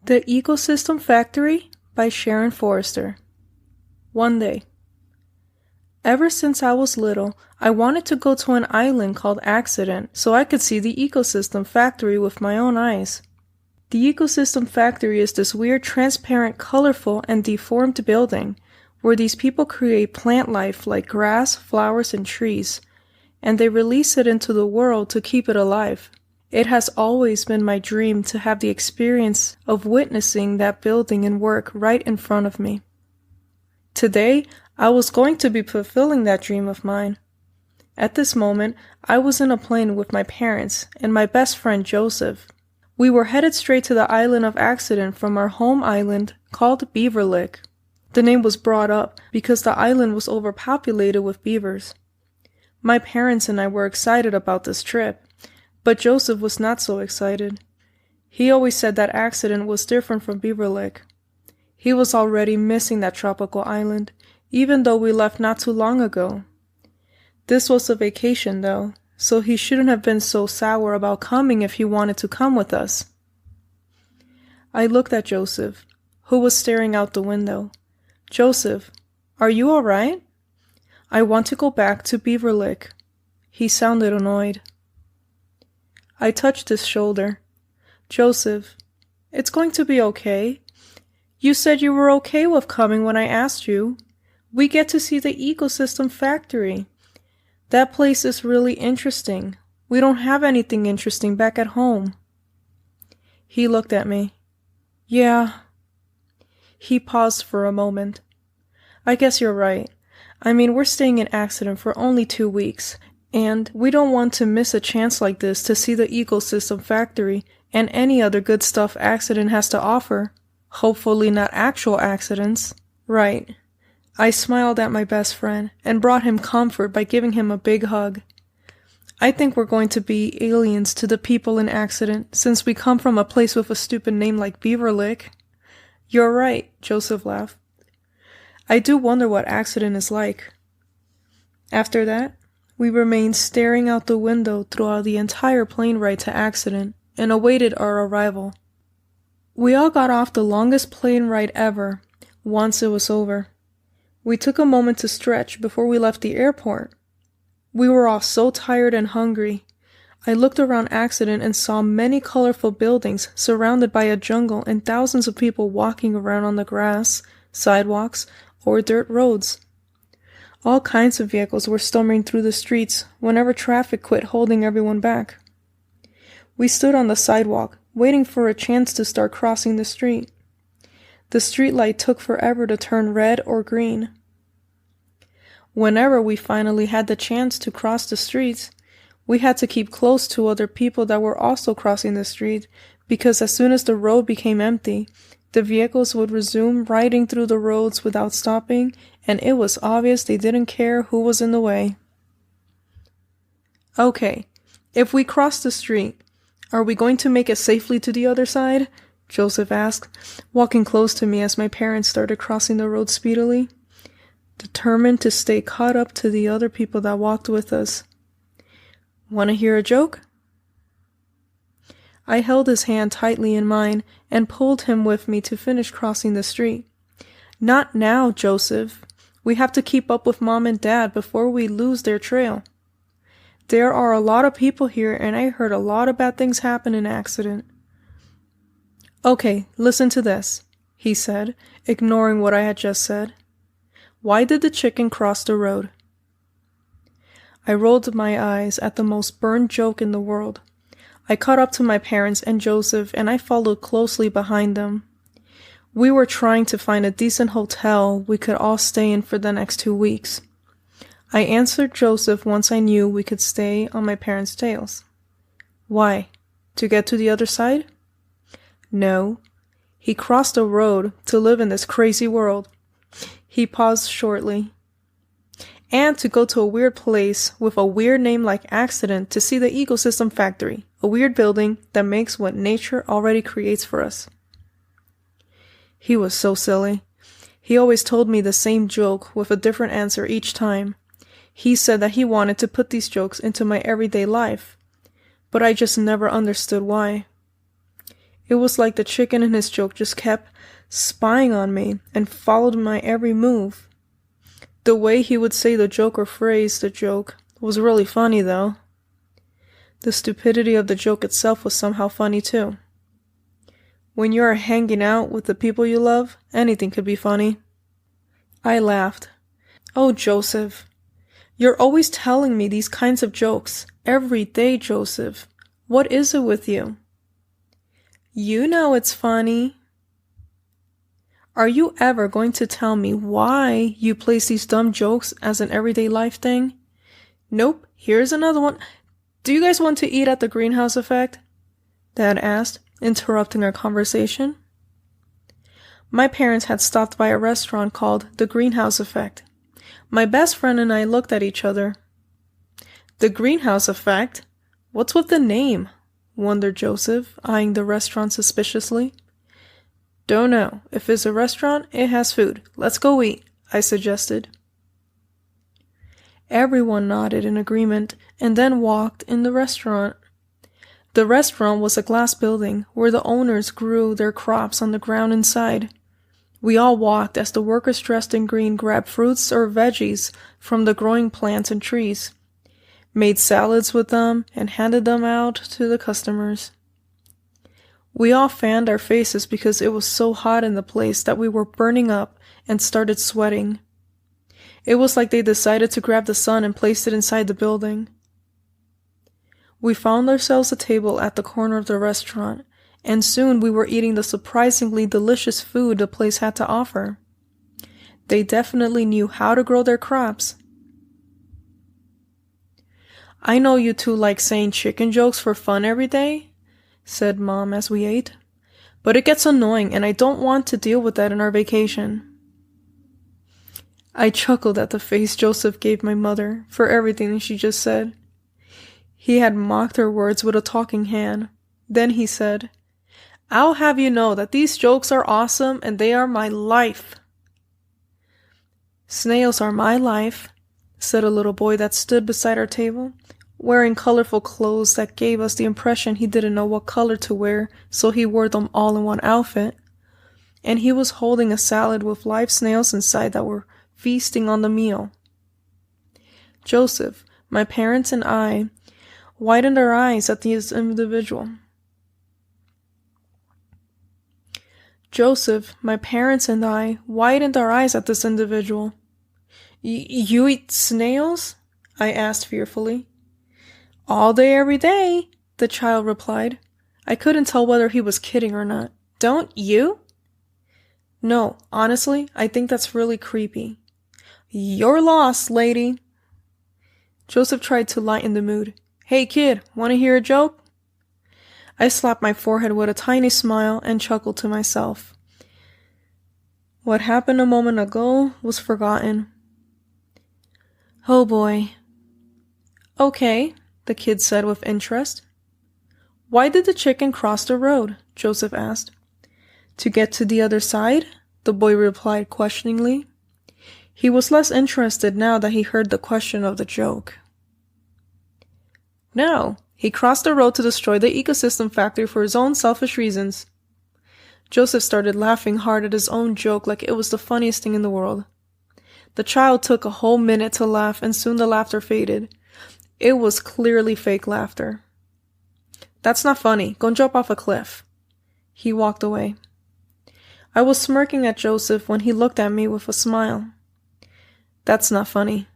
The Ecosystem Factory by Sharon Forester. One day. Ever since I was little, I wanted to go to an island called Accident so I could see the Ecosystem Factory with my own eyes. The Ecosystem Factory is this weird, transparent, colorful, and deformed building where these people create plant life like grass, flowers, and trees, and they release it into the world to keep it alive. It has always been my dream to have the experience of witnessing that building and work right in front of me. Today, I was going to be fulfilling that dream of mine. At this moment, I was in a plane with my parents and my best friend Joseph. We were headed straight to the island of Accident from our home island called Beaver Lick. The name was brought up because the island was overpopulated with beavers. My parents and I were excited about this trip, but Joseph was not so excited. He always said that Accident was different from Beaver Lick. He was already missing that tropical island, even though we left not too long ago. This was a vacation though, so he shouldn't have been so sour about coming if he wanted to come with us. I looked at Joseph, who was staring out the window. Joseph, are you all right? I want to go back to Beaver Lick. He sounded annoyed. I touched his shoulder. Joseph, it's going to be okay. You said you were okay with coming when I asked you. We get to see the Ecosystem Factory. That place is really interesting. We don't have anything interesting back at home. He looked at me. Yeah. He paused for a moment. I guess you're right. I mean, we're staying in Accident for only 2 weeks, and we don't want to miss a chance like this to see the Ecosystem Factory and any other good stuff Accident has to offer. Hopefully not actual accidents. Right. I smiled at my best friend and brought him comfort by giving him a big hug. I think we're going to be aliens to the people in Accident since we come from a place with a stupid name like Beaver Lick. You're right, Joseph laughed. I do wonder what Accident is like. After that, we remained staring out the window throughout the entire plane ride to Accident and awaited our arrival. We all got off the longest plane ride ever once it was over. We took a moment to stretch before we left the airport. We were all so tired and hungry. I looked around Accident and saw many colorful buildings surrounded by a jungle and thousands of people walking around on the grass, sidewalks, or dirt roads. All kinds of vehicles were storming through the streets whenever traffic quit holding everyone back. We stood on the sidewalk, waiting for a chance to start crossing the street. The street light took forever to turn red or green. Whenever we finally had the chance to cross the streets, we had to keep close to other people that were also crossing the street because as soon as the road became empty, the vehicles would resume riding through the roads without stopping, and it was obvious they didn't care who was in the way. Okay, if we cross the street, are we going to make it safely to the other side? Joseph asked, walking close to me as my parents started crossing the road speedily, determined to stay caught up to the other people that walked with us. Want to hear a joke? I held his hand tightly in mine and pulled him with me to finish crossing the street. Not now, Joseph. We have to keep up with Mom and Dad before we lose their trail. There are a lot of people here and I heard a lot of bad things happen in Accident. Okay, listen to this, he said, ignoring what I had just said. Why did the chicken cross the road? I rolled my eyes at the most burned joke in the world. I caught up to my parents and Joseph and I followed closely behind them. We were trying to find a decent hotel we could all stay in for the next 2 weeks. I answered Joseph once I knew we could stay on my parents' tails. Why? To get to the other side? No. He crossed a road to live in this crazy world. He paused shortly. And to go to a weird place with a weird name like Accident to see the Ecosystem Factory, a weird building that makes what nature already creates for us. He was so silly. He always told me the same joke with a different answer each time. He said that he wanted to put these jokes into my everyday life, but I just never understood why. It was like the chicken in his joke just kept spying on me and followed my every move. The way he would say the joke or phrase the joke was really funny, though. The stupidity of the joke itself was somehow funny, too. When you are hanging out with the people you love, anything could be funny. I laughed. "Oh, Joseph, you're always telling me these kinds of jokes. Every day, Joseph. What is it with you?" "You know it's funny." "Are you ever going to tell me why you place these dumb jokes as an everyday life thing?" "Nope, here's another one. Do you guys want to eat at the greenhouse effect?" Dad asked, interrupting our conversation. My parents had stopped by a restaurant called The Greenhouse Effect. My best friend and I looked at each other. "The Greenhouse Effect? What's with the name?" wondered Joseph, eyeing the restaurant suspiciously. "Don't know. If it's a restaurant, it has food. Let's go eat," I suggested. Everyone nodded in agreement and then walked in the restaurant. The restaurant was a glass building where the owners grew their crops on the ground inside. We all walked as the workers dressed in green grabbed fruits or veggies from the growing plants and trees, made salads with them, and handed them out to the customers. We all fanned our faces because it was so hot in the place that we were burning up and started sweating. It was like they decided to grab the sun and placed it inside the building. We found ourselves a table at the corner of the restaurant, and soon we were eating the surprisingly delicious food the place had to offer. They definitely knew how to grow their crops. "I know you two like saying chicken jokes for fun every day," said Mom as we ate, "but it gets annoying and I don't want to deal with that in our vacation." I chuckled at the face Joseph gave my mother for everything she just said. He had mocked her words with a talking hand. Then he said, "I'll have you know that these jokes are awesome and they are my life." "Snails are my life," said a little boy that stood beside our table, wearing colorful clothes that gave us the impression he didn't know what color to wear, so he wore them all in one outfit. And he was holding a salad with live snails inside that were feasting on the meal. Joseph, my parents, and I widened our eyes at this individual. You eat snails?" I asked fearfully. "All day, every day," the child replied. I couldn't tell whether he was kidding or not. "Don't you?" "No, honestly, I think that's really creepy." "You're lost, lady." Joseph tried to lighten the mood. "Hey kid, want to hear a joke?" I slapped my forehead with a tiny smile and chuckled to myself. What happened a moment ago was forgotten. Oh boy. "Okay," the kid said with interest. "Why did the chicken cross the road?" Joseph asked. "To get to the other side?" the boy replied questioningly. He was less interested now that he heard the question of the joke. "No, he crossed the road to destroy the ecosystem factory for his own selfish reasons." Joseph started laughing hard at his own joke like it was the funniest thing in the world. The child took a whole minute to laugh and soon the laughter faded. It was clearly fake laughter. "That's not funny. Go and jump off a cliff." He walked away. I was smirking at Joseph when he looked at me with a smile. "That's not funny."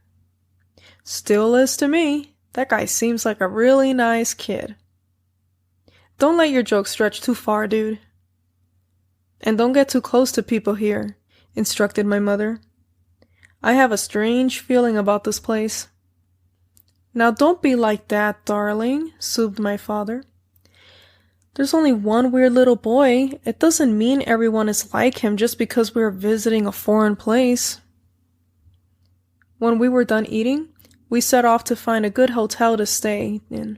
"Still is to me. That guy seems like a really nice kid." "Don't let your jokes stretch too far, dude." "And don't get too close to people here," instructed my mother. "I have a strange feeling about this place." "Now don't be like that, darling," soothed my father. "There's only one weird little boy. It doesn't mean everyone is like him just because we're visiting a foreign place." When we were done eating, we set off to find a good hotel to stay in.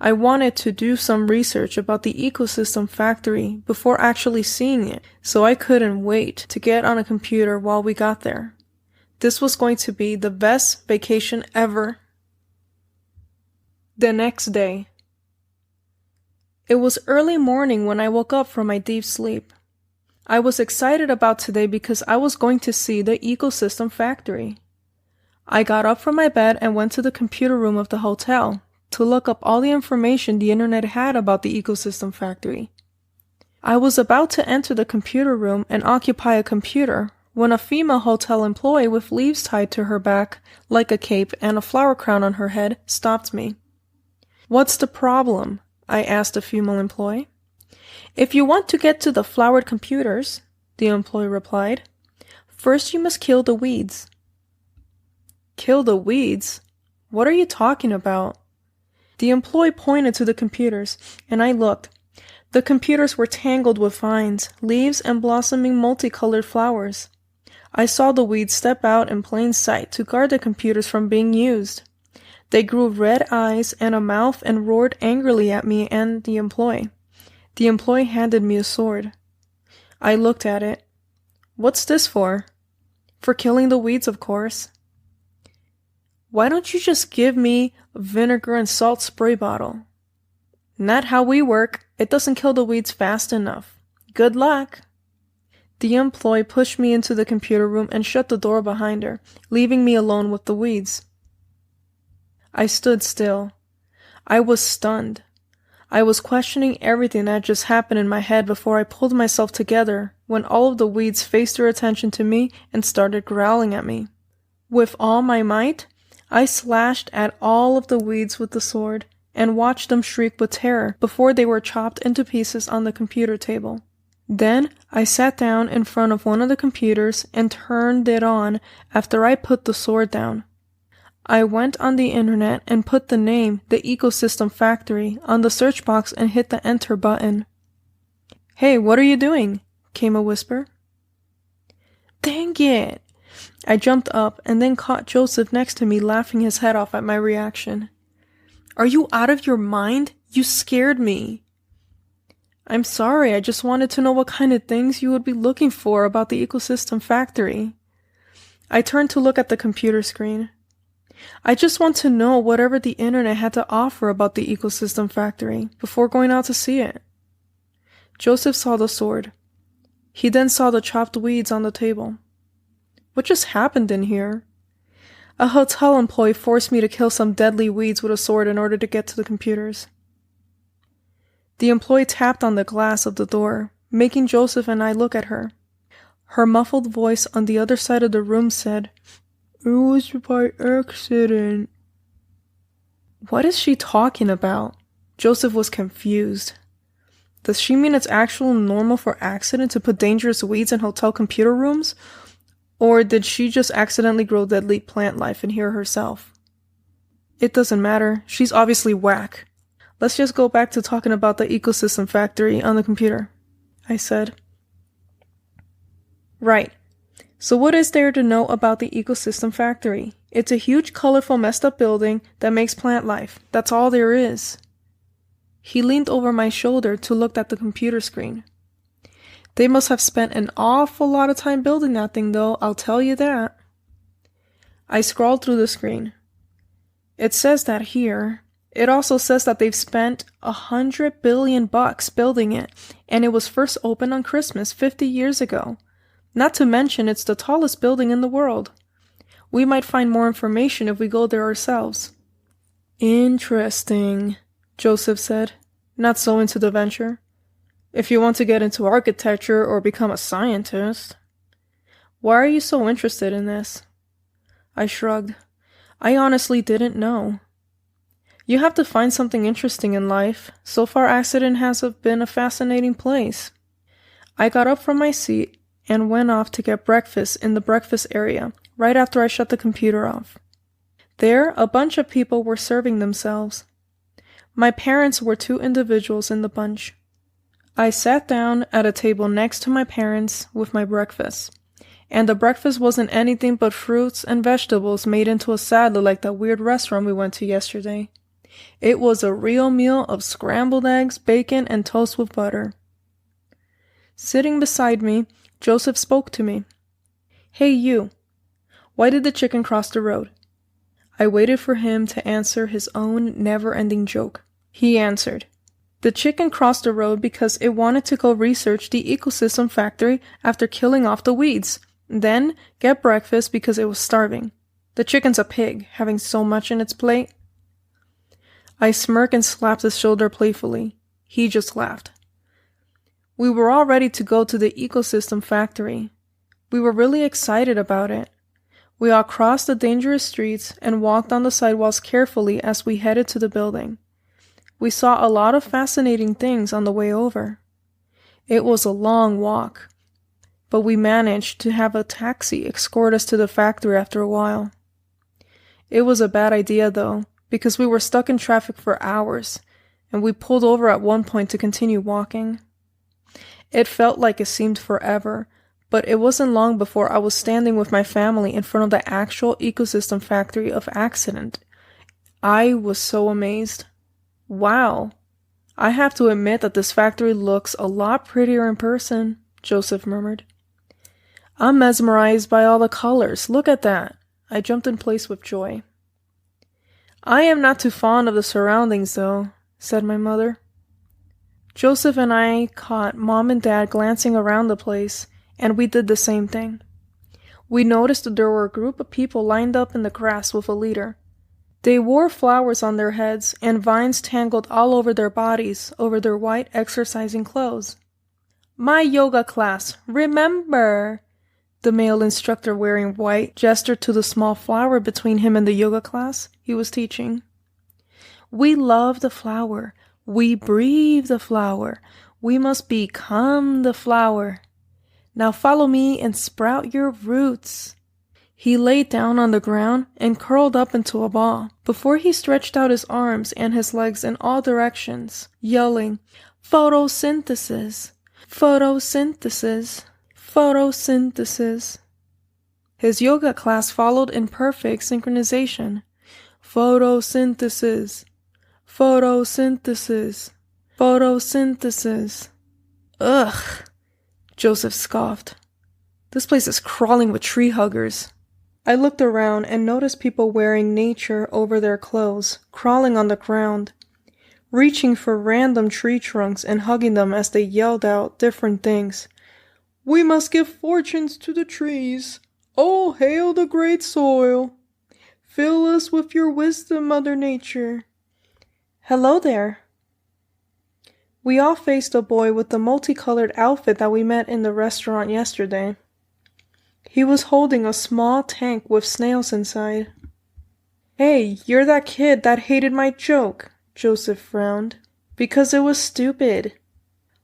I wanted to do some research about the ecosystem factory before actually seeing it, so I couldn't wait to get on a computer while we got there. This was going to be the best vacation ever. The next day. It was early morning when I woke up from my deep sleep. I was excited about today because I was going to see the ecosystem factory. I got up from my bed and went to the computer room of the hotel to look up all the information the internet had about the ecosystem factory. I was about to enter the computer room and occupy a computer when a female hotel employee with leaves tied to her back like a cape and a flower crown on her head stopped me. "What's the problem?" I asked the female employee. "If you want to get to the flowered computers," the employee replied, "first you must kill the weeds." "Kill the weeds? What are you talking about?" The employee pointed to the computers, and I looked. The computers were tangled with vines, leaves, and blossoming multicolored flowers. I saw the weeds step out in plain sight to guard the computers from being used. They grew red eyes and a mouth and roared angrily at me and the employee. The employee handed me a sword. I looked at it. "What's this for?" "For killing the weeds, of course." "Why don't you just give me a vinegar and salt spray bottle?" "Not how we work. It doesn't kill the weeds fast enough. Good luck." The employee pushed me into the computer room and shut the door behind her, leaving me alone with the weeds. I stood still. I was stunned. I was questioning everything that had just happened in my head before I pulled myself together when all of the weeds faced their attention to me and started growling at me. With all my might, I slashed at all of the weeds with the sword and watched them shriek with terror before they were chopped into pieces on the computer table. Then I sat down in front of one of the computers and turned it on after I put the sword down. I went on the internet and put the name, The Ecosystem Factory, on the search box and hit the enter button. "Hey, what are you doing?" came a whisper. "Dang it!" I jumped up and then caught Joseph next to me laughing his head off at my reaction. "Are you out of your mind? You scared me." "I'm sorry, I just wanted to know what kind of things you would be looking for about the Ecosystem Factory." I turned to look at the computer screen. "I just want to know whatever the internet had to offer about the Ecosystem Factory before going out to see it." Joseph saw the sword. He then saw the chopped weeds on the table. "What just happened in here?" "A hotel employee forced me to kill some deadly weeds with a sword in order to get to the computers." The employee tapped on the glass of the door, making Joseph and I look at her. Her muffled voice on the other side of the room said, "It was by accident." What is she talking about? Joseph was confused. Does she mean it's actually normal for accident to put dangerous weeds in hotel computer rooms? Or did she just accidentally grow deadly plant life in here herself? It doesn't matter. She's obviously whack. Let's just go back to talking about the Ecosystem Factory on the computer, I said. Right. So what is there to know about the Ecosystem Factory? It's a huge, colorful, messed up building that makes plant life. That's all there is. He leaned over my shoulder to look at the computer screen. They must have spent an awful lot of time building that thing, though, I'll tell you that. I scrolled through the screen. It says that here. It also says that they've spent $100 billion building it, and it was first opened on Christmas 50 years ago. Not to mention it's the tallest building in the world. We might find more information if we go there ourselves. Interesting, Joseph said, not so into the venture. If you want to get into architecture or become a scientist. Why are you so interested in this? I shrugged. I honestly didn't know. You have to find something interesting in life. So far, accident has been a fascinating place. I got up from my seat and went off to get breakfast in the breakfast area, right after I shut the computer off. There, a bunch of people were serving themselves. My parents were two individuals in the bunch. I sat down at a table next to my parents with my breakfast, and the breakfast wasn't anything but fruits and vegetables made into a salad like that weird restaurant we went to yesterday. It was a real meal of scrambled eggs, bacon, and toast with butter. Sitting beside me, Joseph spoke to me. Hey you, why did the chicken cross the road? I waited for him to answer his own never-ending joke. He answered, The chicken crossed the road because it wanted to go research the ecosystem factory after killing off the weeds, then get breakfast because it was starving. The chicken's a pig, having so much in its plate. I smirked and slapped his shoulder playfully. He just laughed. We were all ready to go to the ecosystem factory. We were really excited about it. We all crossed the dangerous streets and walked on the sidewalks carefully as we headed to the building. We saw a lot of fascinating things on the way over. It was a long walk, but we managed to have a taxi escort us to the factory after a while. It was a bad idea though, because we were stuck in traffic for hours, and we pulled over at one point to continue walking. It felt like it seemed forever, but it wasn't long before I was standing with my family in front of the actual ecosystem factory of Accident. I was so amazed. Wow. I have to admit that this factory looks a lot prettier in person, Joseph murmured. I'm mesmerized by all the colors. Look at that. I jumped in place with joy. I am not too fond of the surroundings, though, said my mother. Joseph and I caught Mom and Dad glancing around the place, and we did the same thing. We noticed that there were a group of people lined up in the grass with a leader. They wore flowers on their heads and vines tangled all over their bodies over their white exercising clothes. My yoga class, remember! The male instructor wearing white gestured to the small flower between him and the yoga class he was teaching. We love the flower. We breathe the flower. We must become the flower. Now follow me and sprout your roots. He laid down on the ground and curled up into a ball before he stretched out his arms and his legs in all directions, yelling, "Photosynthesis! Photosynthesis! Photosynthesis!" His yoga class followed in perfect synchronization. Photosynthesis! Photosynthesis! Photosynthesis! Ugh! Joseph scoffed. This place is crawling with tree huggers. I looked around and noticed people wearing nature over their clothes, crawling on the ground, reaching for random tree trunks and hugging them as they yelled out different things. We must give fortunes to the trees. Oh, hail the great soil. Fill us with your wisdom, Mother Nature. Hello there. We all faced a boy with the multicolored outfit that we met in the restaurant yesterday. He was holding a small tank with snails inside. Hey, you're that kid that hated my joke, Joseph frowned. Because it was stupid.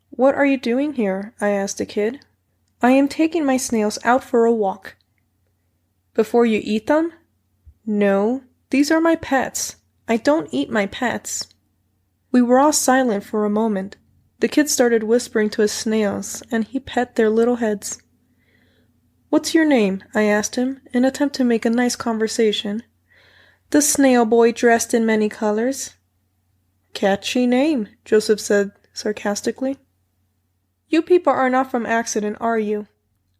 What are you doing here? I asked the kid. I am taking my snails out for a walk. Before you eat them? No, these are my pets. I don't eat my pets. We were all silent for a moment. The kid started whispering to his snails, and he pet their little heads. What's your name? I asked him, in an attempt to make a nice conversation. The snail boy dressed in many colors. Catchy name, Joseph said sarcastically. You people are not from Accident, are you?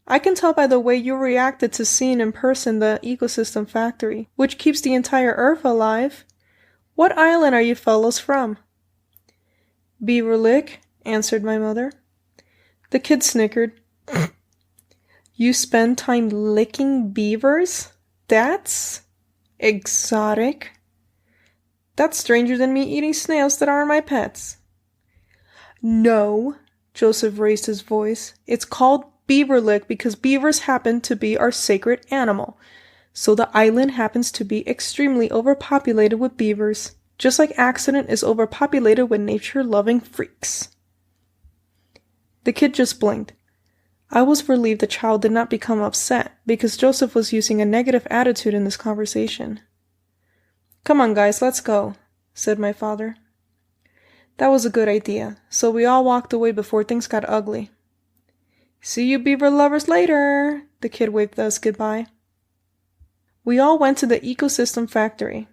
I can tell by the way you reacted to seeing in person the ecosystem factory, which keeps the entire Earth alive. What island are you fellows from? Beaver Lick, answered my mother. The kid snickered. You spend time licking beavers? That's exotic. That's stranger than me eating snails that aren't my pets. No, Joseph raised his voice. It's called Beaver Lick because beavers happen to be our sacred animal. So the island happens to be extremely overpopulated with beavers, just like Accident is overpopulated with nature-loving freaks. The kid just blinked. I was relieved the child did not become upset, because Joseph was using a negative attitude in this conversation. Come on, guys, let's go, said my father. That was a good idea, so we all walked away before things got ugly. See you beaver lovers later, the kid waved us goodbye. We all went to the ecosystem factory.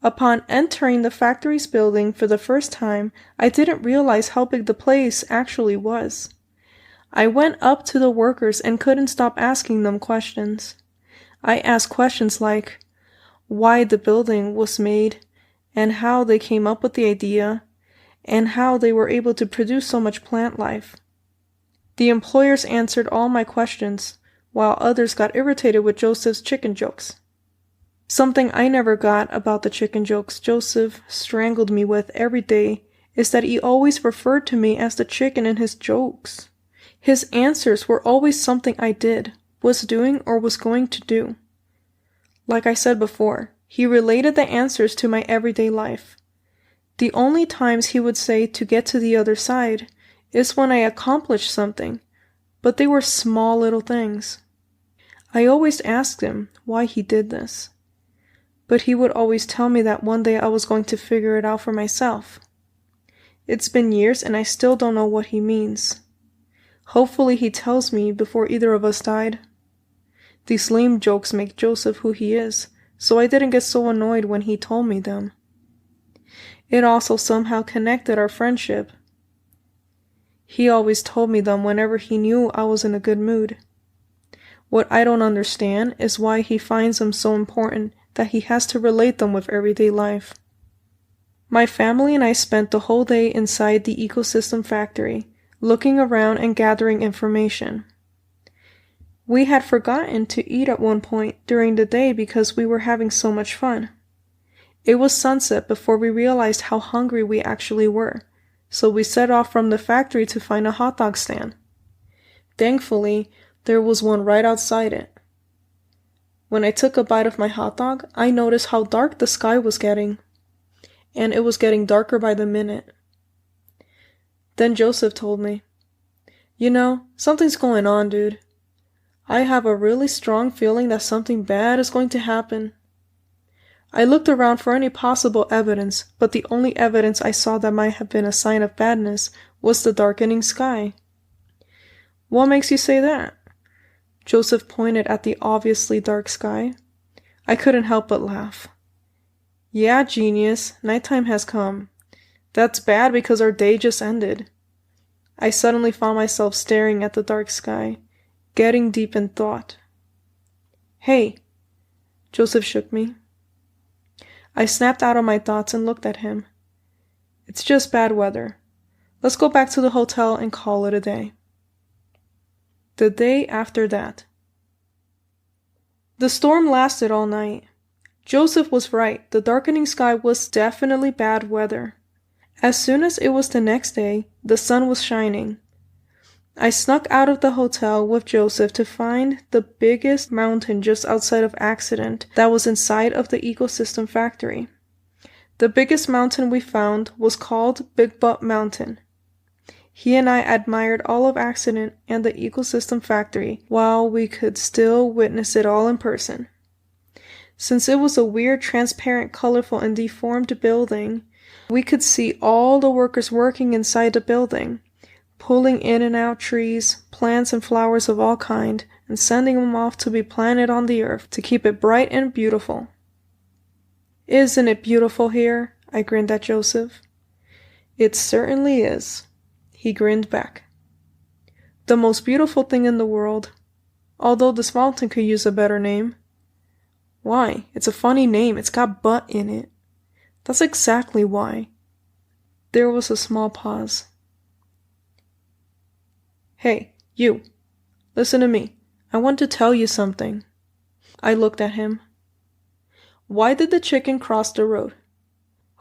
Upon entering the factory's building for the first time, I didn't realize how big the place actually was. I went up to the workers and couldn't stop asking them questions. I asked questions like why the building was made and how they came up with the idea and how they were able to produce so much plant life. The employers answered all my questions, while others got irritated with Joseph's chicken jokes. Something I never got about the chicken jokes Joseph strangled me with every day is that he always referred to me as the chicken in his jokes. His answers were always something I did, was doing, or was going to do. Like I said before, he related the answers to my everyday life. The only times he would say to get to the other side is when I accomplished something, but they were small little things. I always asked him why he did this, but he would always tell me that one day I was going to figure it out for myself. It's been years and I still don't know what he means. Hopefully he tells me before either of us died. These lame jokes make Joseph who he is, so I didn't get so annoyed when he told me them. It also somehow connected our friendship. He always told me them whenever he knew I was in a good mood. What I don't understand is why he finds them so important that he has to relate them with everyday life. My family and I spent the whole day inside the ecosystem factory, looking around and gathering information. We had forgotten to eat at one point during the day because we were having so much fun. It was sunset before we realized how hungry we actually were, so we set off from the factory to find a hot dog stand. Thankfully, there was one right outside it. When I took a bite of my hot dog, I noticed how dark the sky was getting, and it was getting darker by the minute. Then Joseph told me, "You know, something's going on, dude. I have a really strong feeling that something bad is going to happen." I looked around for any possible evidence, but the only evidence I saw that might have been a sign of badness was the darkening sky. "What makes you say that?" Joseph pointed at the obviously dark sky. I couldn't help but laugh. "Yeah, genius, nighttime has come. That's bad because our day just ended." I suddenly found myself staring at the dark sky, getting deep in thought. "Hey," Joseph shook me. I snapped out of my thoughts and looked at him. "It's just bad weather. Let's go back to the hotel and call it a day." The day after that. The storm lasted all night. Joseph was right, the darkening sky was definitely bad weather. As soon as it was the next day, the sun was shining. I snuck out of the hotel with Joseph to find the biggest mountain just outside of Accident that was inside of the ecosystem factory. The biggest mountain we found was called Big Butt Mountain. He and I admired all of Accident and the ecosystem factory while we could still witness it all in person. Since it was a weird, transparent, colorful, and deformed building, we could see all the workers working inside the building, pulling in and out trees, plants, and flowers of all kind, and sending them off to be planted on the earth to keep it bright and beautiful. "Isn't it beautiful here?" I grinned at Joseph. "It certainly is." He grinned back. "The most beautiful thing in the world. Although this mountain could use a better name." "Why? It's a funny name. It's got butt in it." "That's exactly why." There was a small pause. "Hey, you. Listen to me. I want to tell you something." I looked at him. "Why did the chicken cross the road?"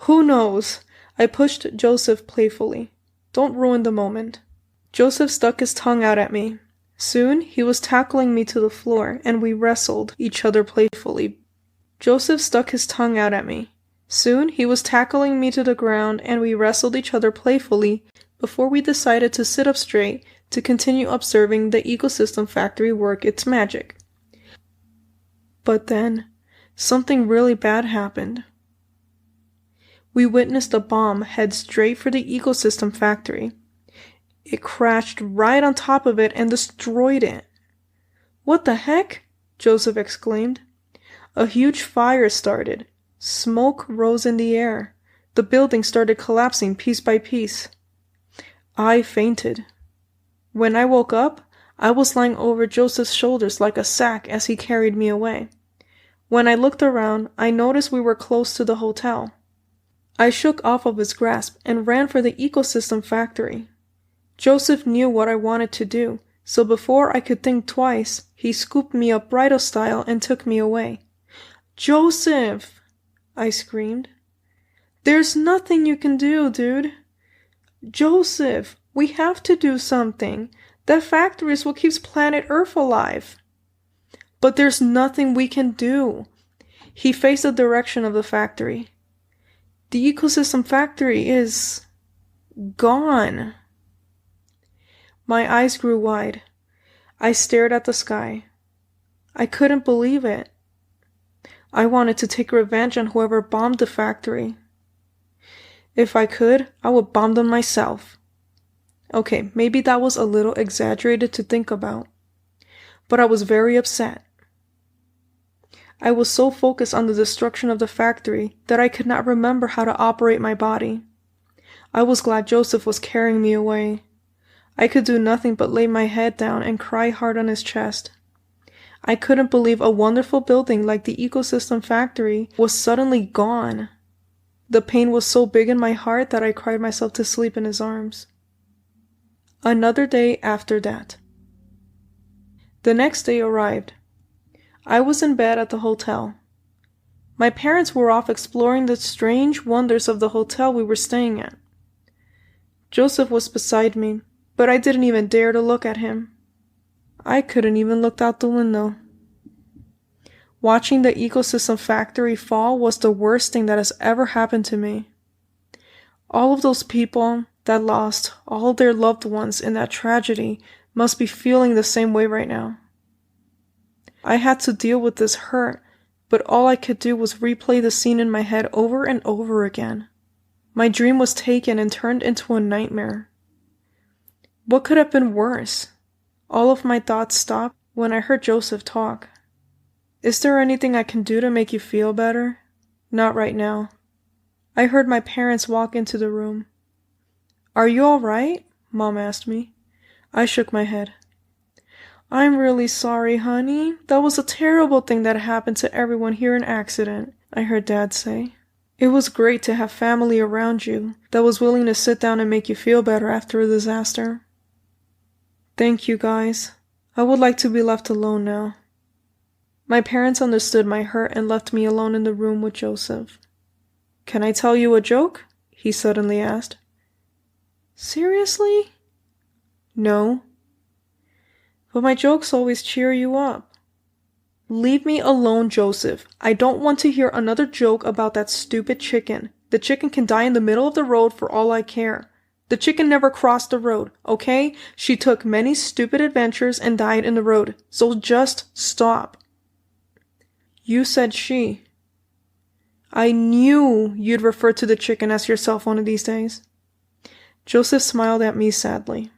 "Who knows?" I pushed Joseph playfully. "Don't ruin the moment." Joseph stuck his tongue out at me. Soon, he was tackling me to the floor, and we wrestled each other playfully. Joseph stuck his tongue out at me. Soon, he was tackling me to the ground, and we wrestled each other playfully before we decided to sit up straight to continue observing the ecosystem factory work its magic. But then, something really bad happened. We witnessed a bomb head straight for the ecosystem factory. It crashed right on top of it and destroyed it. "What the heck?" Joseph exclaimed. A huge fire started. Smoke rose in the air. The building started collapsing piece by piece. I fainted. When I woke up, I was lying over Joseph's shoulders like a sack as he carried me away. When I looked around, I noticed we were close to the hotel. I shook off of his grasp and ran for the ecosystem factory. Joseph knew what I wanted to do, so before I could think twice, he scooped me up bridal style and took me away. "Joseph!" I screamed. "There's nothing you can do, dude. Joseph, we have to do something. That factory is what keeps planet Earth alive." "But there's nothing we can do." He faced the direction of the factory. "The ecosystem factory is gone." My eyes grew wide. I stared at the sky. I couldn't believe it. I wanted to take revenge on whoever bombed the factory. If I could, I would bomb them myself. Okay, maybe that was a little exaggerated to think about, but I was very upset. I was so focused on the destruction of the factory that I could not remember how to operate my body. I was glad Joseph was carrying me away. I could do nothing but lay my head down and cry hard on his chest. I couldn't believe a wonderful building like the ecosystem factory was suddenly gone. The pain was so big in my heart that I cried myself to sleep in his arms. Another day after that. The next day arrived. I was in bed at the hotel. My parents were off exploring the strange wonders of the hotel we were staying at. Joseph was beside me, but I didn't even dare to look at him. I couldn't even look out the window. Watching the ecosystem factory fall was the worst thing that has ever happened to me. All of those people that lost all their loved ones in that tragedy must be feeling the same way right now. I had to deal with this hurt, but all I could do was replay the scene in my head over and over again. My dream was taken and turned into a nightmare. What could have been worse? All of my thoughts stopped when I heard Joseph talk. "Is there anything I can do to make you feel better?" "Not right now." I heard my parents walk into the room. "Are you all right?" Mom asked me. I shook my head. "I'm really sorry, honey. That was a terrible thing that happened to everyone here in accident," I heard Dad say. "It was great to have family around you that was willing to sit down and make you feel better after a disaster." "Thank you, guys. I would like to be left alone now." My parents understood my hurt and left me alone in the room with Joseph. "Can I tell you a joke?" he suddenly asked. "Seriously?" "No." "But my jokes always cheer you up." "Leave me alone, Joseph. I don't want to hear another joke about that stupid chicken. The chicken can die in the middle of the road for all I care. The chicken never crossed the road, okay? She took many stupid adventures and died in the road, so just stop." "You said she." "I knew you'd refer to the chicken as yourself one of these days." Joseph smiled at me sadly.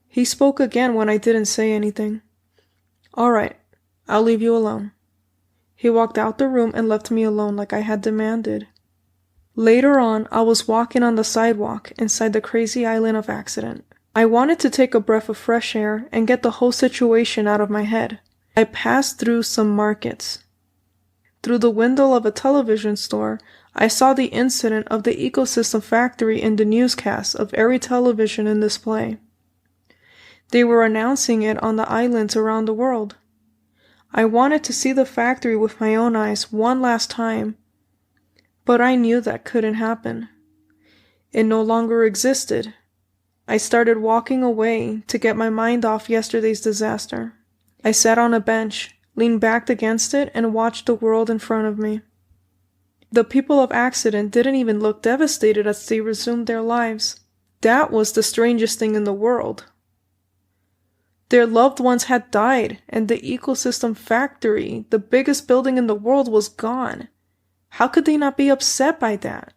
He spoke again when I didn't say anything. "All right, I'll leave you alone." He walked out the room and left me alone like I had demanded. Later on, I was walking on the sidewalk inside the crazy island of accident. I wanted to take a breath of fresh air and get the whole situation out of my head. I passed through some markets. Through the window of a television store, I saw the incident of the ecosystem factory in the newscast of every television in display. They were announcing it on the islands around the world. I wanted to see the factory with my own eyes one last time, but I knew that couldn't happen. It no longer existed. I started walking away to get my mind off yesterday's disaster. I sat on a bench, leaned back against it, and watched the world in front of me. The people of accident didn't even look devastated as they resumed their lives. That was the strangest thing in the world. Their loved ones had died, and the ecosystem factory, the biggest building in the world, was gone. How could they not be upset by that?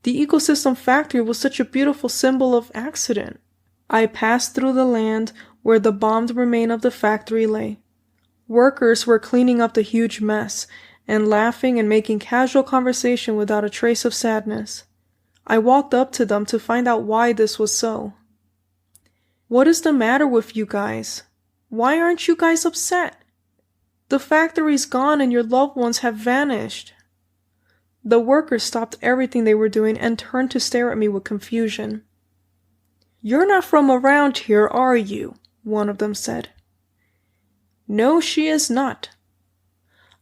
The ecosystem factory was such a beautiful symbol of accident. I passed through the land where the bombed remain of the factory lay. Workers were cleaning up the huge mess and laughing and making casual conversation without a trace of sadness. I walked up to them to find out why this was so. "What is the matter with you guys? Why aren't you guys upset? The factory's gone and your loved ones have vanished." The workers stopped everything they were doing and turned to stare at me with confusion. "You're not from around here, are you?" one of them said. "No, she is not."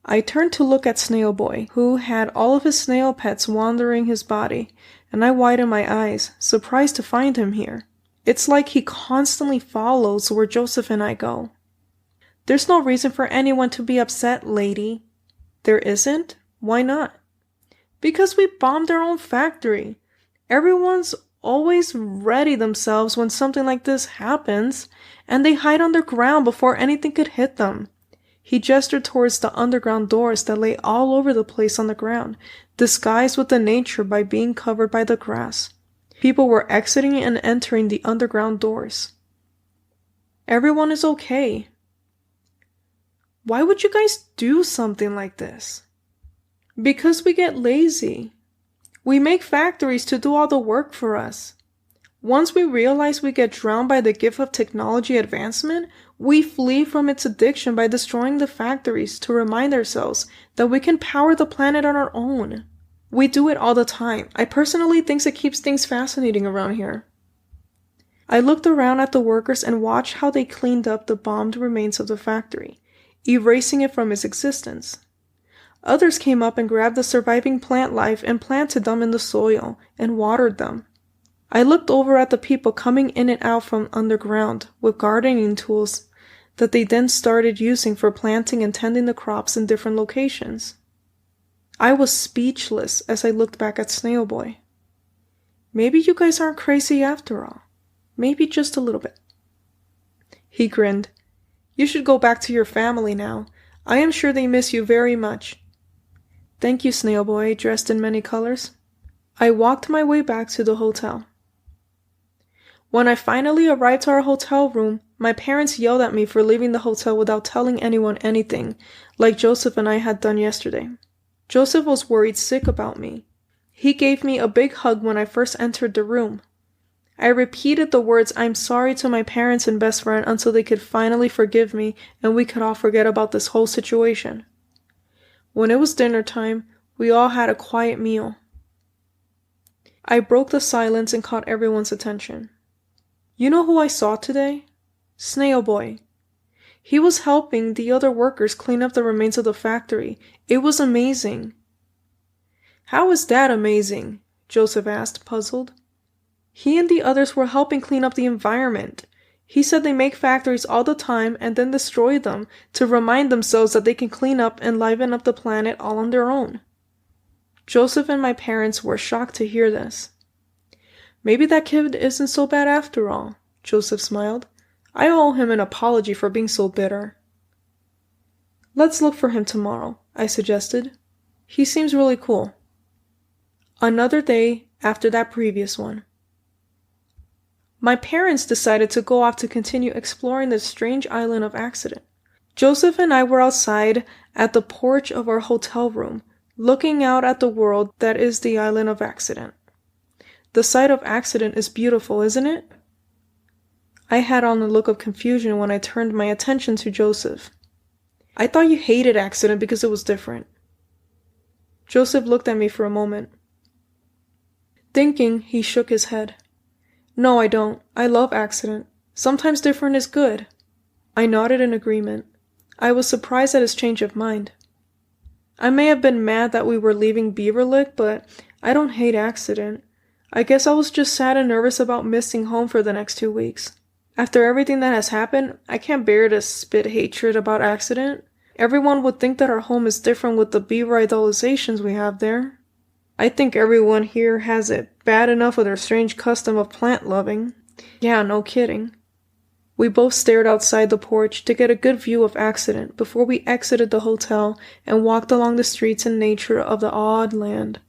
I turned to look at Snail Boy, who had all of his snail pets wandering his body, and I widened my eyes, surprised to find him here. It's like he constantly follows where Joseph and I go. "There's no reason for anyone to be upset, lady." "There isn't? Why not?" "Because we bombed our own factory. Everyone's always ready themselves when something like this happens, and they hide underground before anything could hit them." He gestured towards the underground doors that lay all over the place on the ground, disguised with the nature by being covered by the grass. People were exiting and entering the underground doors. "Everyone is okay." "Why would you guys do something like this?" "Because we get lazy. We make factories to do all the work for us. Once we realize we get drowned by the gift of technology advancement, we flee from its addiction by destroying the factories to remind ourselves that we can power the planet on our own. We do it all the time. I personally think it keeps things fascinating around here." I looked around at the workers and watched how they cleaned up the bombed remains of the factory, erasing it from its existence. Others came up and grabbed the surviving plant life and planted them in the soil and watered them. I looked over at the people coming in and out from underground with gardening tools that they then started using for planting and tending the crops in different locations. I was speechless as I looked back at Snail Boy. "Maybe you guys aren't crazy after all. Maybe just a little bit." He grinned. "You should go back to your family now. I am sure they miss you very much." "Thank you, Snail Boy, dressed in many colors." I walked my way back to the hotel. When I finally arrived to our hotel room, my parents yelled at me for leaving the hotel without telling anyone anything, like Joseph and I had done yesterday. Joseph was worried sick about me. He gave me a big hug when I first entered the room. I repeated the words "I'm sorry" to my parents and best friend until they could finally forgive me and we could all forget about this whole situation. When it was dinner time, we all had a quiet meal. I broke the silence and caught everyone's attention. "You know who I saw today? Snail Boy. He was helping the other workers clean up the remains of the factory. It was amazing." "How is that amazing?" Joseph asked, puzzled. "He and the others were helping clean up the environment. He said they make factories all the time and then destroy them to remind themselves that they can clean up and liven up the planet all on their own." Joseph and my parents were shocked to hear this. "Maybe that kid isn't so bad after all," Joseph smiled. "I owe him an apology for being so bitter." "Let's look for him tomorrow," I suggested. "He seems really cool." Another day after that previous one. My parents decided to go off to continue exploring the strange island of Accident. Joseph and I were outside at the porch of our hotel room, looking out at the world that is the island of Accident. The sight of Accident is beautiful, isn't it? I had on a look of confusion when I turned my attention to Joseph. "I thought you hated Accident because it was different." Joseph looked at me for a moment. Thinking, he shook his head. "No, I don't. I love Accident. Sometimes different is good." I nodded in agreement. I was surprised at his change of mind. I may have been mad that we were leaving Beaver Lick, but I don't hate Accident. I guess I was just sad and nervous about missing home for the next 2 weeks. After everything that has happened, I can't bear to spit hatred about Accident. Everyone would think that our home is different with the beaver idolizations we have there. I think everyone here has it bad enough with their strange custom of plant loving. Yeah, no kidding. We both stared outside the porch to get a good view of Accident before we exited the hotel and walked along the streets and nature of the odd land.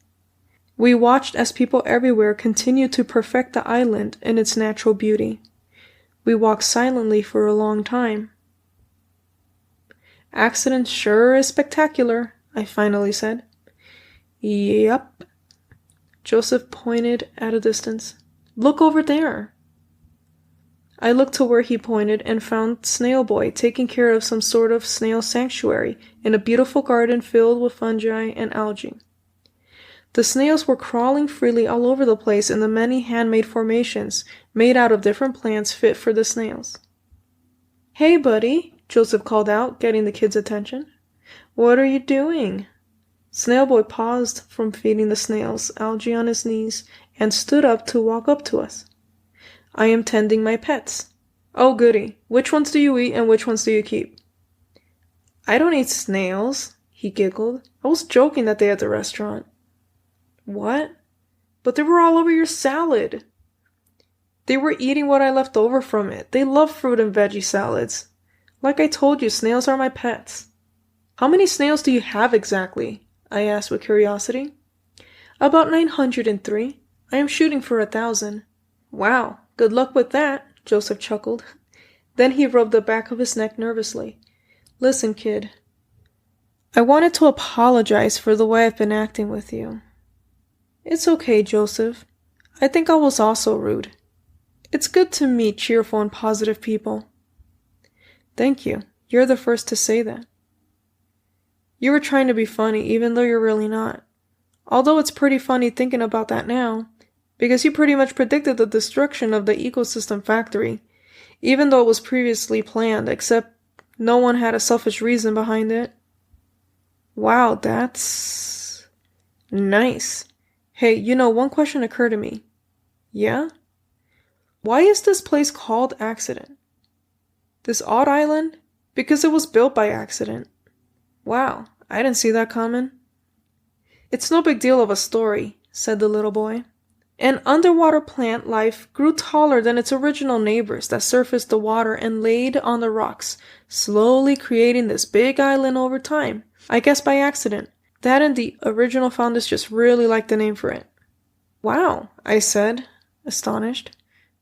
We watched as people everywhere continued to perfect the island in its natural beauty. We walked silently for a long time. "Accident sure is spectacular," I finally said. "Yep." Joseph pointed at a distance. "Look over there." I looked to where he pointed and found Snail Boy taking care of some sort of snail sanctuary in a beautiful garden filled with fungi and algae. The snails were crawling freely all over the place in the many handmade formations made out of different plants fit for the snails. "Hey, buddy," Joseph called out, getting the kids' attention. "What are you doing?" Snail Boy paused from feeding the snails algae on his knees and stood up to walk up to us. "I am tending my pets." "Oh, goody. Which ones do you eat and which ones do you keep?" "I don't eat snails," he giggled. "I was joking that day at the restaurant." "What? But they were all over your salad." "They were eating what I left over from it. They love fruit and veggie salads. Like I told you, snails are my pets." "How many snails do you have exactly?" I asked with curiosity. "About 903. I am shooting for 1,000. "Wow, good luck with that," Joseph chuckled. Then he rubbed the back of his neck nervously. "Listen, kid. I wanted to apologize for the way I've been acting with you." "It's okay, Joseph. I think I was also rude. It's good to meet cheerful and positive people." "Thank you. You're the first to say that." "You were trying to be funny, even though you're really not. Although it's pretty funny thinking about that now, because you pretty much predicted the destruction of the ecosystem factory, even though it was previously planned, except no one had a selfish reason behind it." "Wow, that's nice. Hey, one question occurred to me." "Yeah? Why is this place called Accident? This odd island? Because it was built by accident." "Wow, I didn't see that coming." "It's no big deal of a story," said the little boy. "An underwater plant life grew taller than its original neighbors that surfaced the water and laid on the rocks, slowly creating this big island over time. I guess by accident. That and the original founders just really liked the name for it." "Wow," I said, astonished.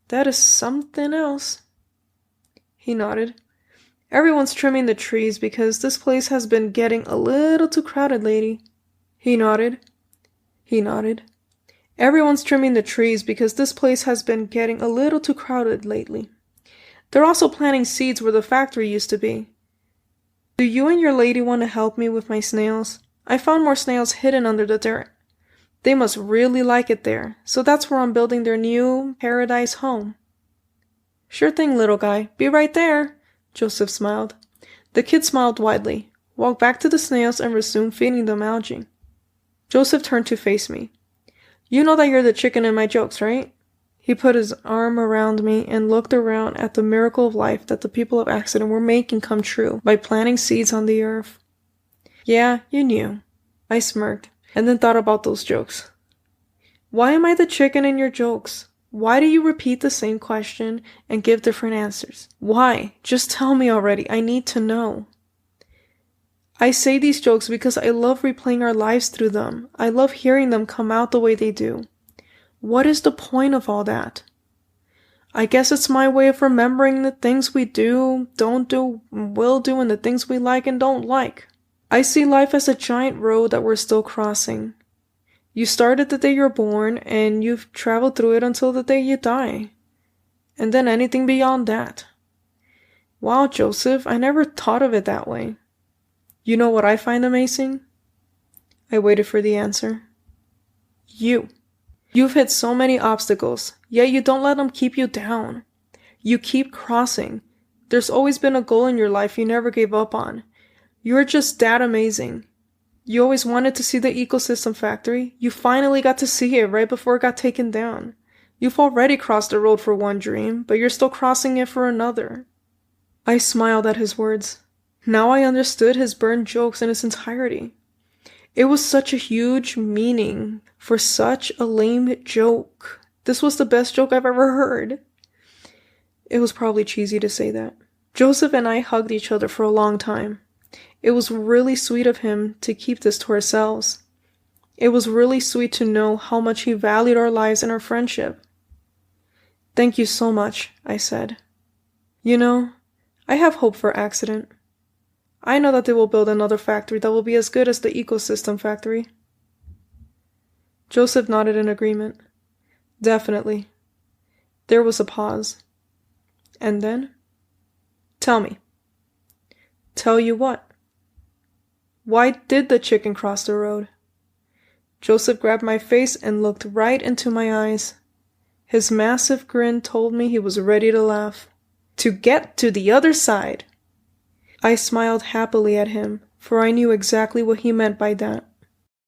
"That is something else." He nodded. "Everyone's trimming the trees because this place has been getting a little too crowded lately." He nodded. "Everyone's trimming the trees because this place has been getting a little too crowded lately. They're also planting seeds where the factory used to be. Do you and your lady want to help me with my snails? I found more snails hidden under the dirt. They must really like it there, so that's where I'm building their new paradise home." "Sure thing, little guy. Be right there." Joseph smiled. The kid smiled widely, walked back to the snails, and resumed feeding them algae. Joseph turned to face me. "You know that you're the chicken in my jokes, right?" He put his arm around me and looked around at the miracle of life that the people of Accident were making come true by planting seeds on the earth. "Yeah, you knew." I smirked, and then thought about those jokes. Why am I the chicken in your jokes? Why do you repeat the same question and give different answers? Why? Just tell me already. I need to know. I say these jokes because I love replaying our lives through them. I love hearing them come out the way they do. What is the point of all that? I guess it's my way of remembering the things we do, don't do, will do, and the things we like and don't like. I see life as a giant road that we're still crossing. You started the day you're born, and you've traveled through it until the day you die. And then anything beyond that. Wow, Joseph, I never thought of it that way. You know what I find amazing? I waited for the answer. You. You've hit so many obstacles, yet you don't let them keep you down. You keep crossing. There's always been a goal in your life you never gave up on. You're just that amazing. You always wanted to see the ecosystem factory. You finally got to see it right before it got taken down. You've already crossed the road for one dream, but you're still crossing it for another. I smiled at his words. Now I understood his burned jokes in its entirety. It was such a huge meaning for such a lame joke. This was the best joke I've ever heard. It was probably cheesy to say that. Joseph and I hugged each other for a long time. It was really sweet of him to keep this to ourselves. It was really sweet to know how much he valued our lives and our friendship. Thank you so much, I said. You know, I have hope for Accident. I know that they will build another factory that will be as good as the ecosystem factory. Joseph nodded in agreement. Definitely. There was a pause. And then? Tell me. Tell you what? Why did the chicken cross the road? Joseph grabbed my face and looked right into my eyes. His massive grin told me he was ready to laugh. To get to the other side! I smiled happily at him, for I knew exactly what he meant by that.